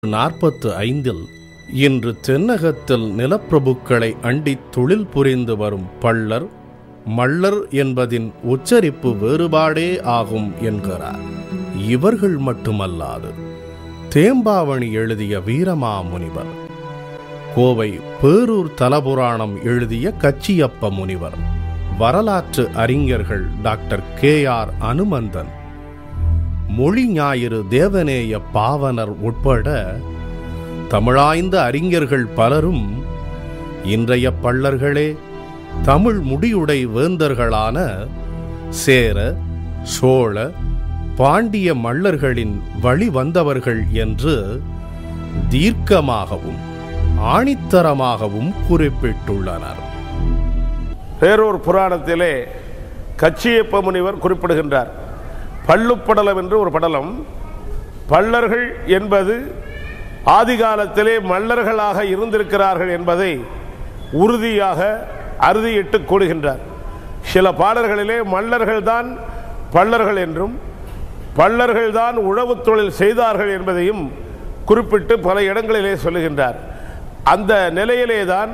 45 இன்று தென்னகத்தில் நிலப்பிரபுக்களை அண்டி தொழில் புரிந்து வரும் பள்ளர் மள்ளர் என்பதின் உச்சரிப்பு வேறுபாடே ஆகும் என்கிறார். இவர்கள் மட்டுமல்லாது தேம்பாவணி எழுதிய வீரமாமுனிவர், கோவை பேரூர் தலபுராணம் எழுதிய கச்சியப்ப முனிவர், வரலாற்று அறிஞர்கள் டாக்டர் KR அனுமந்தன், மொழி ஞாயிறு தேவநேய பாவனர் உட்பட தமிழாய்ந்த அறிஞர்கள் பலரும் இன்றைய பள்ளர்களே தமிழ் முடியுடை வேந்தர்களான சேர, சோழ, பாண்டிய மள்ளர்களின் வழி வந்தவர்கள் என்று தீர்க்கமாகவும் ஆணித்தரமாகவும் குறிப்பிட்டுள்ளனர். பேரூர் புராணத்திலே கச்சியப்ப முனிவர் குறிப்பிடுகின்றார். பள்ளுப்படலம் என்று ஒரு படலம். பள்ளர்கள் என்பது ஆதிகாலத்திலே மல்லர்களாக இருந்திருக்கிறார்கள் என்பதை உறுதியாக அறுதியிட்டு கூறுகின்றார். சில பாடல்களிலே மல்லர்கள்தான் பள்ளர்கள் என்றும் பள்ளர்கள்தான் உழவு தொழில் செய்தார்கள் என்பதையும் குறிப்பிட்டு பல இடங்களிலே சொல்லுகின்றார். அந்த நிலையிலேதான்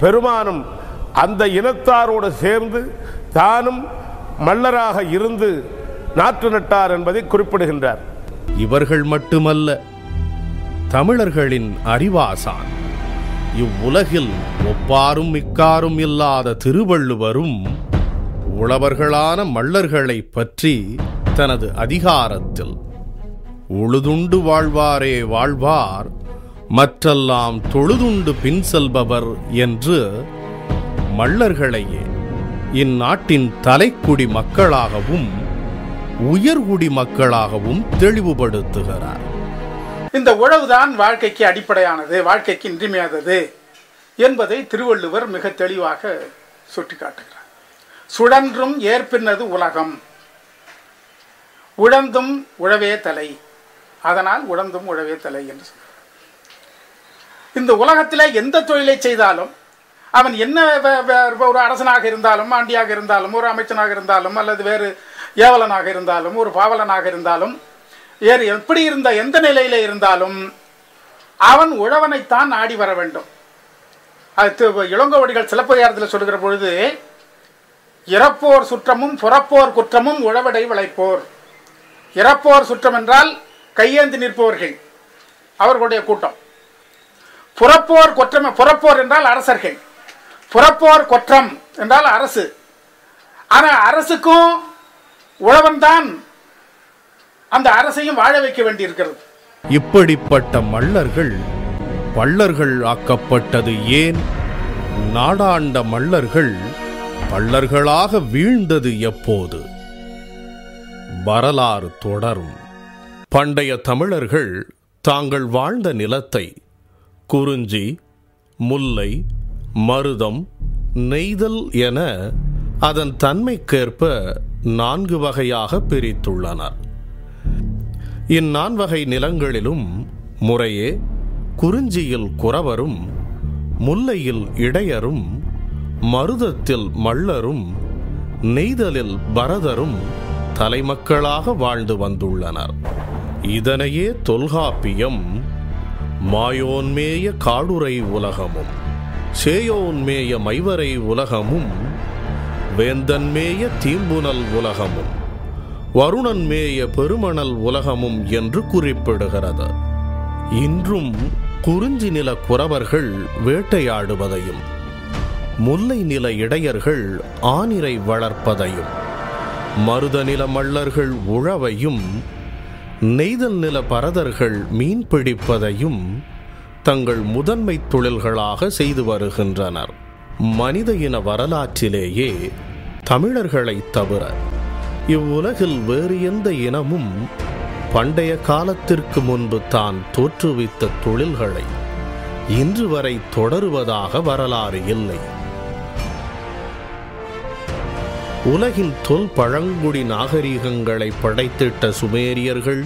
பெருமானும் அந்த இனத்தாரோடு சேர்ந்து தானும் மல்லராக இருந்து நாற்று நட்டார் என்பதை குறிப்பிடுகின்றார். இவர்கள் மட்டுமல்ல, தமிழர்களின் அறிவாசான், இவ்வுலகில் ஒப்பாரும் மிக்காரும் இல்லாத திருவள்ளுவரும் உழவர்களான மள்ளர்களை பற்றி தனது அதிகாரத்தில் உழுதுண்டு வாழ்வாரே வாழ்வார், மற்றெல்லாம் தொழுதுண்டு பின் செல்பவர் என்று மள்ளர்களையே இந்நாட்டின் தலைக்குடி மக்களாகவும் உயர்குடி மக்களாகவும் தெளிவுபடுத்துகிறார். இந்த உழவுதான் வாழ்க்கைக்கு அடிப்படையானது, வாழ்க்கைக்கு இன்றியமையாதது என்பதை திருவள்ளுவர் மிக தெளிவாக சுட்டிக்காட்டுகிறார். சுழன்றும் ஏற்பின்னது உலகம், உழந்தும் உழவே தலை, அதனால் உழந்தும் உழவே தலை என்று சொல்கிறார். இந்த உலகத்திலே எந்த தொழிலை செய்தாலும் அவன் என்ன ஒரு அரசனாக இருந்தாலும், ஆண்டியாக இருந்தாலும், ஒரு அமைச்சனாக இருந்தாலும், அல்லது வேறு ஏவலனாக இருந்தாலும், ஒரு பாவலனாக இருந்தாலும், வேறு எப்படி இருந்த எந்த நிலையில இருந்தாலும் அவன் உழவனைத்தான் நாடி வர வேண்டும். அது இளங்கோவடிகள் சிலப்பதிகாரத்தில் சொல்லுகிற பொழுது, இறப்போர் சுற்றமும் புறப்போர் குற்றமும் உழவடை விளைப்போர். இறப்போர் சுற்றம் என்றால் கையேந்தி நிற்பவர்கள், அவர்களுடைய கூட்டம். புறப்போர் குற்றம், புறப்போர் என்றால் அரசர்கள், புறப்போர் குற்றம் என்றால் அரசு. ஆனால் அரசுக்கும் உழவன் தான் அந்த அரசையும் வாழ வைக்க வேண்டியிருக்கிறது. இப்படிப்பட்ட மள்ளர்கள் பள்ளர்கள் ஆக்கப்பட்டது ஏன்? நாடாண்ட மள்ளர்கள் பள்ளர்களாக வீழ்ந்தது எப்போது? வரலாறு தொடரும். பண்டைய தமிழர்கள் தாங்கள் வாழ்ந்த நிலத்தை குறிஞ்சி, முல்லை, மருதம், நெய்தல் என அதன் தன்மைக்கேற்ப 4 வகையாக பிரித்துள்ளனர். இந்நான்வகை நிலங்களிலும் முறையே குறிஞ்சியில் குறவரும், முல்லையில் இடையரும், மருதத்தில் மள்ளரும், நெய்தலில் பரதரும் தலைமக்களாக வாழ்ந்து வந்துள்ளனர். இதனையே தொல்காப்பியம் மாயோன்மேய காடுரை உலகமும், சேயோன்மேய மைவரை உலகமும், வேந்தன்மேய தீம்புனல் உலகமும், வருணன்மேய பெருமணல் உலகமும் என்று குறிப்பிடுகிறது. இன்றும் குறிஞ்சி நில குறவர்கள் வேட்டையாடுவதையும், முல்லை நில இடையர்கள் ஆனிரை வளர்ப்பதையும், மருத நில மள்ளர்கள் உழவையும், நெய்தல் நில பரதர்கள் மீன் பிடிப்பதையும் தங்கள் முதன்மை தொழில்களாக செய்து வருகின்றனர். மனித இன வரலாற்றிலேயே தமிழர்களை தவிர இவ்வுலகில் வேறு எந்த இனமும் பண்டைய காலத்திற்கு முன்பு தான் தோற்றுவித்த தொழில்களை இன்று வரை தொடருவதாக வரலாறு இல்லை. உலகின் தொல் பழங்குடி நாகரிகங்களை படைத்திட்ட சுமேரியர்கள்,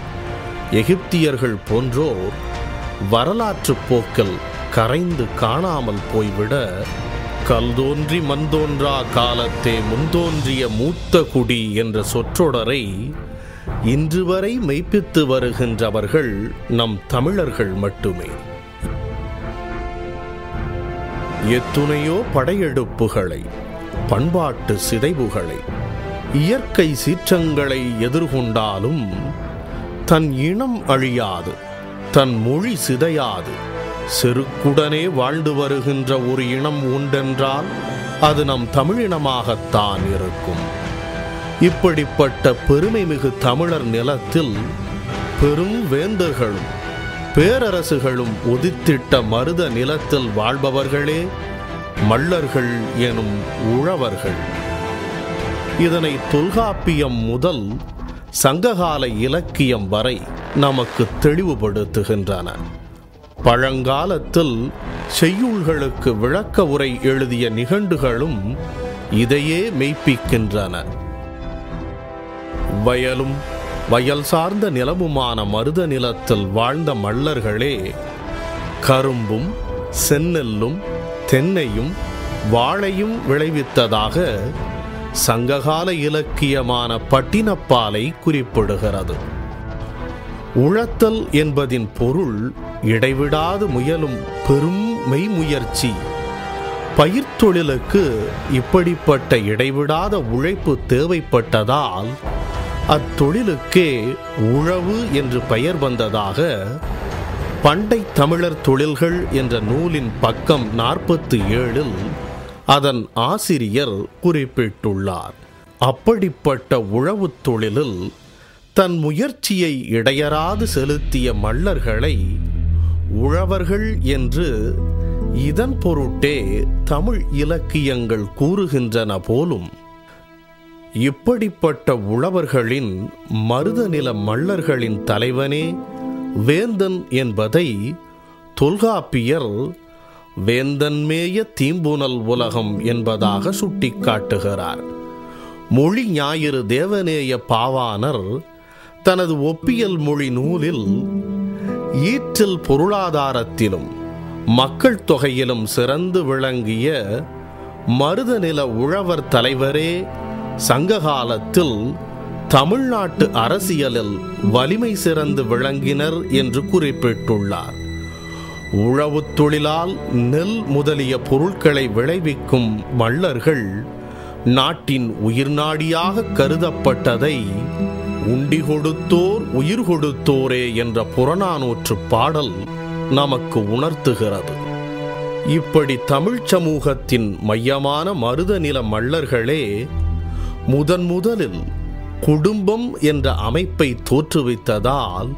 எகிப்தியர்கள் போன்றோர் வரலாற்று போக்கில் கரைந்து காணாமல் போய்விட, கல் தோன்றி மண் தோன்றா காலத்தே முன்தோன்றிய மூத்த குடி என்ற சொற்றொடரை இன்று வரை மெய்ப்பித்து வருகின்றவர்கள் நம் தமிழர்கள் மட்டுமே. எத்துணையோ படையெடுப்புகளை, பண்பாட்டு சிதைவுகளை, இயற்கை சீற்றங்களை எதிர்கொண்டாலும் தன் இனம் அழியாது, தன் மொழி சிதையாது, செருக்குடனே வாழ்ந்து வருகின்ற ஒரு இனம் உண்டென்றால் அது நம் தமிழினமாகத்தான் இருக்கும். இப்படிப்பட்ட பெருமை மிகு தமிழர் நிலத்தில் பெரும் வேந்தர்களும் பேரரசுகளும் உதித்திட்ட மருத நிலத்தில் வாழ்பவர்களே மல்லர்கள் எனும் உழவர்கள். இதனை தொல்காப்பியம் முதல் சங்ககால இலக்கியம் வரை நமக்கு தெளிவுபடுத்துகின்றன. பழங்காலத்தில் செய்யுள்களுக்கு விளக்க உரை எழுதிய நிகண்டுகளும் இதையே மெய்ப்பிக்கின்றன. வயலும் வயல் சார்ந்த நிலமுமான மருத நிலத்தில் வாழ்ந்த மல்லர்களே கரும்பும் செந்நெல்லும் தென்னையும் வாழையும் விளைவித்ததாக சங்ககால இலக்கியமான பட்டினப்பாலை குறிப்பிடுகிறது. உழத்தல் என்பதின் பொருள் இடைவிடாது முயலும் பெரும் மெய்முயற்சி. பயிர்த்தொழிலுக்கு இப்படிப்பட்ட இடைவிடாத உழைப்பு தேவைப்பட்டதால் அத்தொழிலுக்கே உழவு என்று பெயர் வந்ததாக பண்டை தமிழர் தொழில்கள் என்ற நூலின் பக்கம் 47 அதன் ஆசிரியர் குறிப்பிட்டுள்ளார். அப்படிப்பட்ட உழவு தொழிலில் தன் முயற்சியை இடையறாது செலுத்திய மல்லர்களை உழவர்கள் என்று இதன் பொருட்டே தமிழ் இலக்கியங்கள் கூறுகின்றன போலும். இப்படிப்பட்ட உழவர்களின் மருதநில மல்லர்களின் தலைவனே வேந்தன் என்பதை தொல்காப்பியர் வேந்தன்மேய தீம்புனல் உலகம் என்பதாக சுட்டிக்காட்டுகிறார். மொழி ஞாயிறு தேவநேய பாவாணர் தனது ஒப்பியல் மொழி நூலில் ஈற்றில் பொருளாதாரத்திலும் மக்கள் தொகையிலும் சிறந்து விளங்கிய மருதநில உழவர் தலைவரே சங்ககாலத்தில் தமிழ்நாட்டு அரசியலில் வலிமை சிறந்து விளங்கினர் என்று குறிப்பிட்டுள்ளார். உழவு தொழிலால் நெல் முதலிய பொருட்களை விளைவிக்கும் மல்லர்கள் நாட்டின் உயிர்நாடியாக கருதப்பட்டதை உண்டி கொடுத்தோர் உயிர் கொடுத்தோரே என்ற புறநானூற்று பாடல் நமக்கு உணர்த்துகிறது. இப்படி தமிழ் சமூகத்தின் மையமான மருதநில மல்லர்களே முதலில் குடும்பம் என்ற அமைப்பை தோற்றுவித்ததால்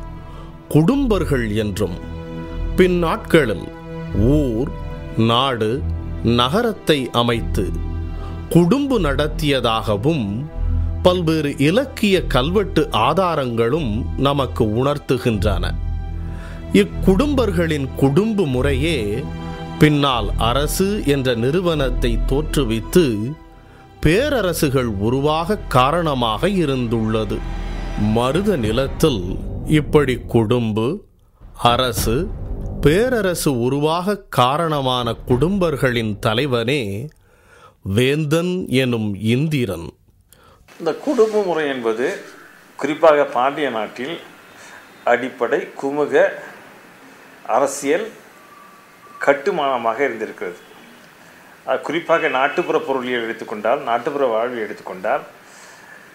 குடும்பர்கள் என்றும், பின் நாட்களில் ஊர், நாடு, நகரத்தை அமைத்து குடும்பம் நடத்தியதாகவும் பல்வேறு இலக்கிய கல்வெட்டு ஆதாரங்களும் நமக்கு உணர்த்துகின்றன. இக்குடும்பர்களின் குடும்ப முறையே பின்னால் அரசு என்ற நிறுவனத்தை தோற்றுவித்து பேரரசுகள் உருவாக காரணமாக இருந்துள்ளது. மருத நிலத்தில் இப்படி குடும்ப, அரசு, பேரரசு உருவாக காரணமான குடும்பர்களின் தலைவனே வேந்தன் எனும் இந்திரன். இந்த குடும்ப முறை என்பது குறிப்பாக பாண்டிய நாட்டில் அடிப்படை குமுக அரசியல் கட்டுமானமாக இருந்திருக்கிறது. குறிப்பாக நாட்டுப்புற பொருளியல் எடுத்துக்கொண்டால், நாட்டுப்புற வாழ்வில் எடுத்துக்கொண்டால்,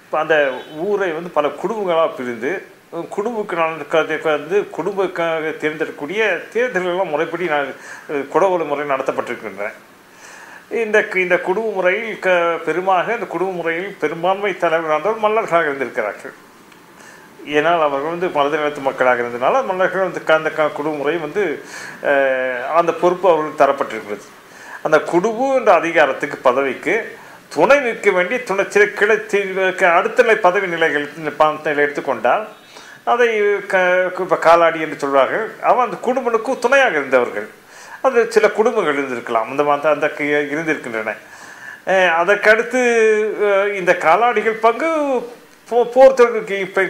இப்போ அந்த ஊரை பல குடும்பங்களாக பிரிந்து குடும்பக்கு குடும்பக்காக தேர்ந்தெடுக்கக்கூடிய தேர்தல்கள்லாம் முறைப்படி குடவோலை முறை நடத்தப்பட்டிருக்கின்றன. இந்த குடும்ப முறையில் பெருமாக இந்த குடும்ப முறையில் பெரும்பான்மை தலைவரானவர் மல்லர்களாக இருந்திருக்கிறார்கள். ஏன்னால் அவர்கள் மருத நிலத்து மக்களாக இருந்ததுனால மல்லர்கள் அந்த குடும்ப முறை அந்த பொறுப்பு அவர்களுக்கு தரப்பட்டிருக்கிறது. அந்த குடும்ப என்ற அதிகாரத்துக்கு பதவிக்கு துணை நிற்க வேண்டிய சில கிளை அடுத்த நிலை பதவி நிலைகள் எடுத்துக்கொண்டால் அதை இப்போ காலாடி என்று சொல்வார்கள். அவன் அந்த குடும்பனுக்கு துணையாக இருந்தவர்கள். அது சில குடும்பங்கள் இருந்திருக்கலாம், அந்த இருந்திருக்கின்றன. அதற்கடுத்து இந்த காலாடிகள் பங்கு போர் தொழிலுக்கு இப்போ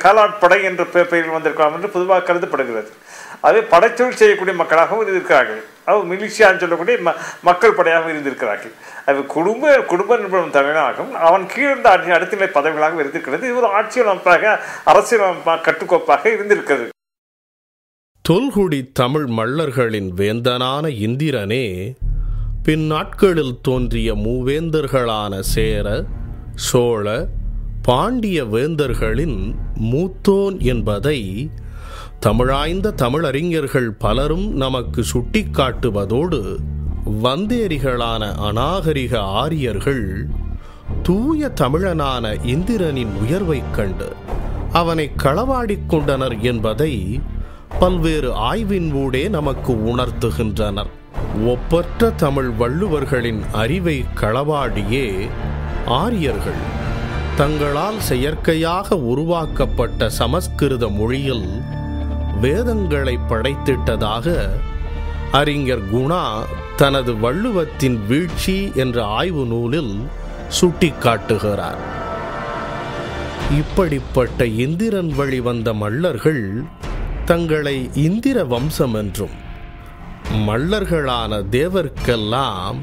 காலாட்படை என்ற பெயரில் வந்திருக்கலாம் என்று பொதுவாக கருதப்படுகிறது. அதே படைத்தொழில் செய்யக்கூடிய மக்களாகவும் இருக்கிறார்கள். அது மிலிஷியான்னு சொல்லக்கூடிய மக்கள் படையாக இருந்திருக்கிறார்கள். அது குடும்ப நிறுவனம் தலைவனாகவும் அவன் கீழ்ந்த அடுத்த நிலை பதவிகளாக இருந்திருக்கிறது. இது ஒரு ஆட்சியமைப்பாக அரசியல் கட்டுக்கோப்பாக இருந்திருக்கிறது. தொல்குடி தமிழ் மல்லர்களின் வேந்தனான இந்திரனே பின்னாட்களில் தோன்றிய மூவேந்தர்களான சேர, சோழ, பாண்டிய வேந்தர்களின் மூத்தோன் என்பதை தமிழாய்ந்த தமிழறிஞர்கள் பலரும் நமக்கு சுட்டிக்காட்டுவதோடு வந்தேரிகளான அநாகரிக ஆரியர்கள் தூய தமிழனான இந்திரனின் உயர்வைக் கண்டு அவனை களவாடிக் கொண்டனர் என்பதை பல்வேறு ஆய்வின் ஊடே நமக்கு உணர்த்துகின்றனர். ஒப்பற்ற தமிழ் வள்ளுவர்களின் அறிவை களவாடியே ஆரியர்கள் தங்களால் செயற்கையாக உருவாக்கப்பட்ட சமஸ்கிருத மொழியில் வேதங்களை படைத்திட்டதாக அறிஞர் குணா தனது வள்ளுவத்தின் வீழ்ச்சி என்ற ஆய்வு நூலில் சுட்டிக்காட்டுகிறார். இப்படிப்பட்ட இந்திரன் வழி வந்த மல்லர்கள் தங்களை இந்திர வம்சம் என்றும் மல்லர்களான தேவர்க்கெல்லாம்